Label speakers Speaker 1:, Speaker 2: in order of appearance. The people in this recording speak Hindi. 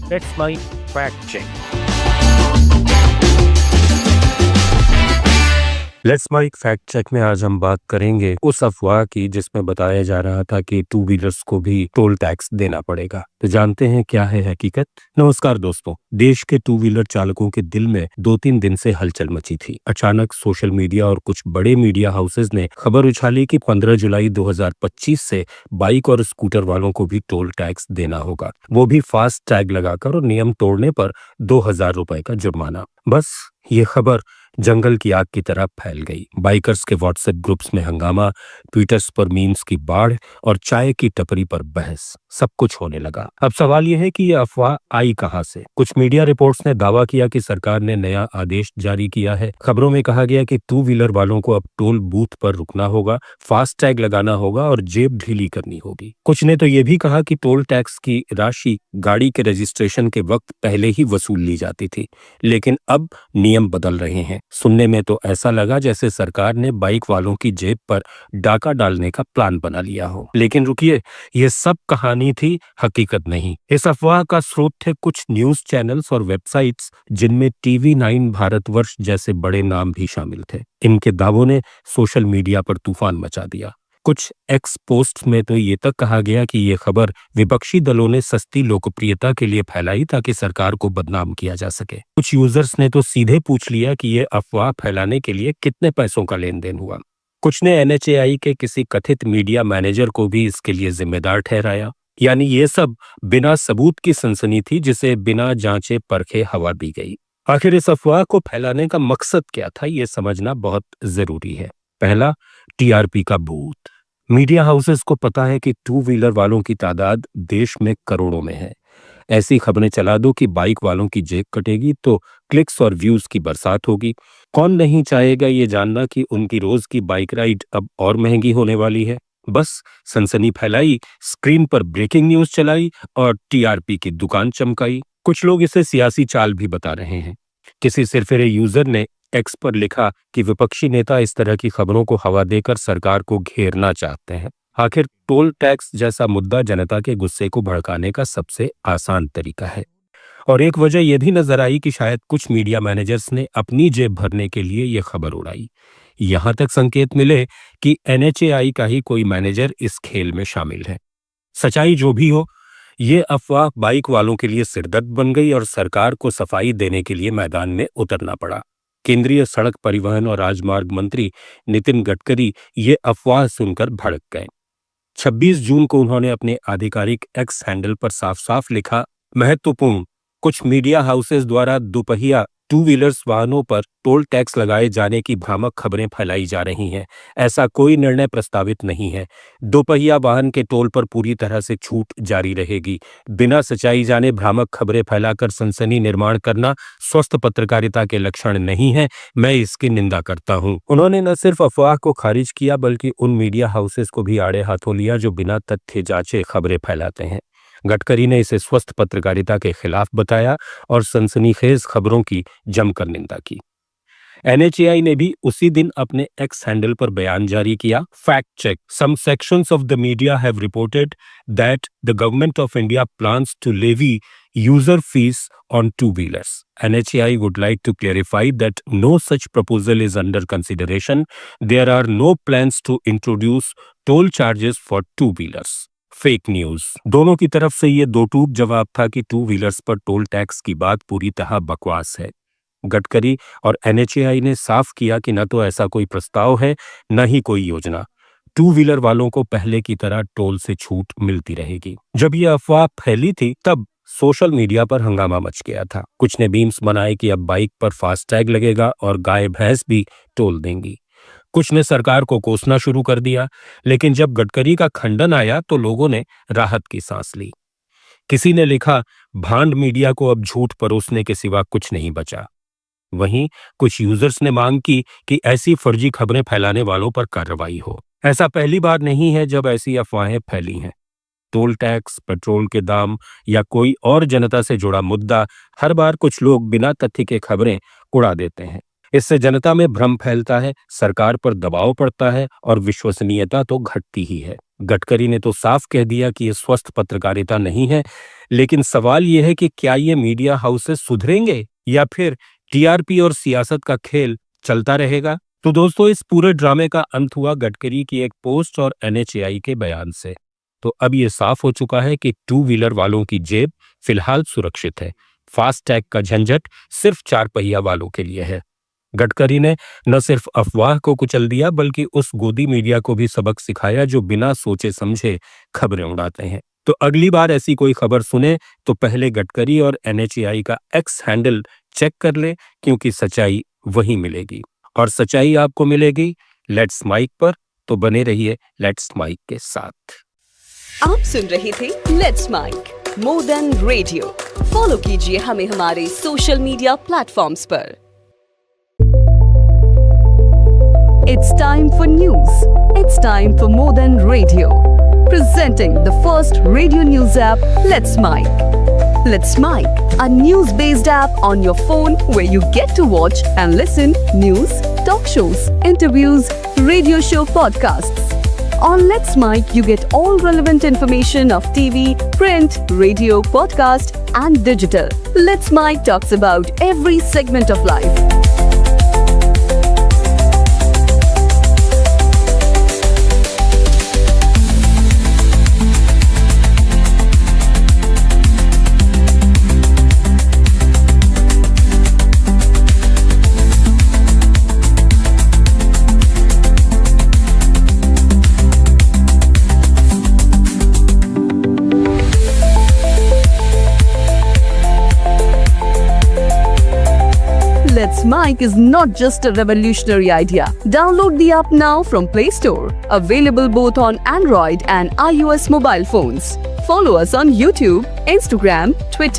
Speaker 1: That's my fact check. Let's mike fact check में आज हम बात करेंगे उस अफवाह की जिसमें बताया जा रहा था कि टू व्हीलर्स को भी टोल टैक्स देना पड़ेगा। तो जानते हैं क्या है हकीकत। नमस्कार दोस्तों, देश के टू व्हीलर चालकों के दिल में 2-3 दिन से हलचल मची थी। अचानक सोशल मीडिया और कुछ बड़े मीडिया हाउसेज ने खबर उछाली कि 15 जुलाई 2025 से बाइक और स्कूटर वालों को भी टोल टैक्स देना होगा, वो भी फास्ट टैग लगाकर और नियम तोड़ने पर 2000 रुपए का जुर्माना। बस ये खबर जंगल की आग की तरह फैल गई। बाइकर्स के व्हाट्सएप ग्रुप्स में हंगामा, ट्विटर्स पर मीम्स की बाढ़ और चाय की टपरी पर बहस, सब कुछ होने लगा। अब सवाल यह है कि यह अफवाह आई कहां से। कुछ मीडिया रिपोर्ट्स ने दावा किया कि सरकार ने नया आदेश जारी किया है। खबरों में कहा गया कि टू व्हीलर वालों को अब टोल बूथ पर रुकना होगा, फास्ट टैग लगाना होगा और जेब ढीली करनी होगी। कुछ ने तो यह भी कहा कि टोल टैक्स की राशि गाड़ी के रजिस्ट्रेशन के वक्त पहले ही वसूल ली जाती थी, लेकिन अब नियम बदल रहे हैं। सुनने में तो ऐसा लगा जैसे सरकार ने बाइक वालों की जेब पर डाका डालने का प्लान बना लिया हो। लेकिन रुकिए, ये सब कहानी थी, हकीकत नहीं। इस अफवाह का स्रोत थे कुछ न्यूज चैनल्स और वेबसाइट्स जिनमें TV9 भारतवर्ष जैसे बड़े नाम भी शामिल थे। इनके दावों ने सोशल मीडिया पर तूफान मचा दिया। कुछ एक्स पोस्ट में तो ये तक कहा गया कि ये खबर विपक्षी दलों ने सस्ती लोकप्रियता के लिए फैलाई ताकि सरकार को बदनाम किया जा सके। कुछ यूजर्स ने तो सीधे पूछ लिया कि ये अफवाह फैलाने के लिए कितने पैसों का लेन देन हुआ। कुछ ने NHAI के किसी कथित मीडिया मैनेजर को भी इसके लिए जिम्मेदार ठहराया। यानी ये सब बिना सबूत की सनसनी थी जिसे बिना जांचे परखे हवा दी गई। आखिर इस अफवाह को फैलाने का मकसद क्या था, ये समझना बहुत जरूरी है। पहला, TRP का भूत। मीडिया हाउसेस को पता है कि टू व्हीलर वालों की तादाद देश में करोड़ों में है। ऐसी खबरें चला दो कि बाइक वालों की जेब कटेगी तो क्लिक्स और व्यूज की बरसात होगी। कौन नहीं चाहेगा ये जानना कि उनकी रोज की बाइक राइड अब और महंगी होने वाली है। बस सनसनी फैलाई, स्क्रीन पर ब्रेकिंग न्यूज चलाई और TRP की दुकान चमकाई। कुछ लोग इसे सियासी चाल भी बता रहे हैं। किसी सिरफिरे यूजर ने एक्स पर लिखा कि विपक्षी नेता इस तरह की खबरों को हवा देकर सरकार को घेरना चाहते हैं। आखिर टोल टैक्स जैसा मुद्दा जनता के गुस्से को भड़काने का सबसे आसान तरीका है। और एक वजह यह भी नजर आई कि शायद कुछ मीडिया मैनेजर्स ने अपनी जेब भरने के लिए यह खबर उड़ाई। यहां तक संकेत मिले कि NHAI का ही कोई मैनेजर इस खेल में शामिल है। सच्चाई जो भी हो, ये अफवाह बाइक वालों के लिए सिरदर्द बन गई और सरकार को सफाई देने के लिए मैदान में उतरना पड़ा। केंद्रीय सड़क परिवहन और राजमार्ग मंत्री नितिन गडकरी ये अफवाह सुनकर भड़क गए। 26 जून को उन्होंने अपने आधिकारिक एक्स हैंडल पर साफ साफ लिखा, महत्वपूर्ण, कुछ मीडिया हाउसेस द्वारा दोपहिया टू व्हीलर्स वाहनों पर टोल टैक्स लगाए जाने की भ्रामक खबरें फैलाई जा रही हैं। ऐसा कोई निर्णय प्रस्तावित नहीं है। दोपहिया वाहन के टोल पर पूरी तरह से छूट जारी रहेगी। बिना सच्चाई जाने भ्रामक खबरें फैलाकर सनसनी निर्माण करना स्वस्थ पत्रकारिता के लक्षण नहीं है। मैं इसकी निंदा करता हूं। उन्होंने न सिर्फ अफवाह को खारिज किया बल्कि उन मीडिया हाउसेस को भी आड़े हाथों लिया जो बिना तथ्य जांचे खबरें फैलाते हैं। गडकरी ने इसे स्वस्थ पत्रकारिता के खिलाफ बताया और सनसनीखेज खबरों की जमकर निंदा की। NHAI ने भी उसी दिन अपने एक्स हैंडल पर बयान जारी किया, fact check, some sections of the media have reported that the government of India plans to levy user fees on two-wheelers. NHAI would like to clarify that no such proposal is under consideration. There are no plans to introduce toll charges for two-wheelers. Fake news. दोनों की तरफ से ये दो टूक जवाब था कि टू व्हीलर्स पर टोल टैक्स की बात पूरी तरह बकवास है। गडकरी और NHAI ने साफ किया कि न तो ऐसा कोई प्रस्ताव है, न ही कोई योजना। टू व्हीलर वालों को पहले की तरह टोल से छूट मिलती रहेगी। जब यह अफवाह फैली थी तब सोशल मीडिया पर हंगामा मच गया था। कुछ ने मीम्स बनाए कि अब बाइक पर फास्ट टैग लगेगा और गाय भैंस भी टोल देंगी। कुछ ने सरकार को कोसना शुरू कर दिया, लेकिन जब गडकरी का खंडन आया तो लोगों ने राहत की सांस ली। किसी ने लिखा, भांड मीडिया को अब झूठ परोसने के सिवा कुछ नहीं बचा। वहीं कुछ यूजर्स ने मांग की कि ऐसी फर्जी खबरें फैलाने वालों पर कार्रवाई हो। ऐसा पहली बार नहीं है जब ऐसी अफवाहें फैली हैं। टोल टैक्स, पेट्रोल के दाम या कोई और जनता से जुड़ा मुद्दा, हर बार कुछ लोग बिना तथ्य के खबरें उड़ा देते हैं। इससे जनता में भ्रम फैलता है, सरकार पर दबाव पड़ता है और विश्वसनीयता तो घटती ही है। गडकरी ने तो साफ कह दिया कि ये स्वस्थ पत्रकारिता नहीं है, लेकिन सवाल यह है कि क्या ये मीडिया हाउसेस सुधरेंगे या फिर टीआरपी और सियासत का खेल चलता रहेगा? तो दोस्तों, इस पूरे ड्रामे का अंत हुआ गडकरी की एक पोस्ट और एनएचएआई के बयान से। तो अब ये साफ हो चुका है कि टू व्हीलर वालों की जेब फिलहाल सुरक्षित है। फास्ट टैग का झंझट सिर्फ 4 पहिया वालों के लिए है। गडकरी ने न सिर्फ अफवाह को कुचल दिया बल्कि उस गोदी मीडिया को भी सबक सिखाया जो बिना सोचे समझे खबरें उड़ाते हैं। तो अगली बार ऐसी कोई खबर सुने तो पहले गडकरी और एनएचएआई का एक्स हैंडल चेक कर ले, क्योंकि सच्चाई वहीं मिलेगी और सच्चाई आपको मिलेगी लेट्स माइक पर। तो बने रहिए लेट्स माइक के साथ।
Speaker 2: आप सुन रहे थे let's mike more than radio. Follow कीजिए हमें हमारे सोशल मीडिया प्लेटफॉर्म्स पर। It's time for news. It's time for More Than Radio. Presenting the first radio news app, Let's Mic. Let's Mic, a news-based app on your phone where you get to watch and listen news, talk shows, interviews, radio show podcasts. On Let's Mic, you get all relevant information of TV, print, radio, podcast, and digital. Let's Mic talks about every segment of life. Let's Mic is not just a revolutionary idea. Download the app now from Play Store. Available both on Android and iOS mobile phones. Follow us on YouTube, Instagram, Twitter.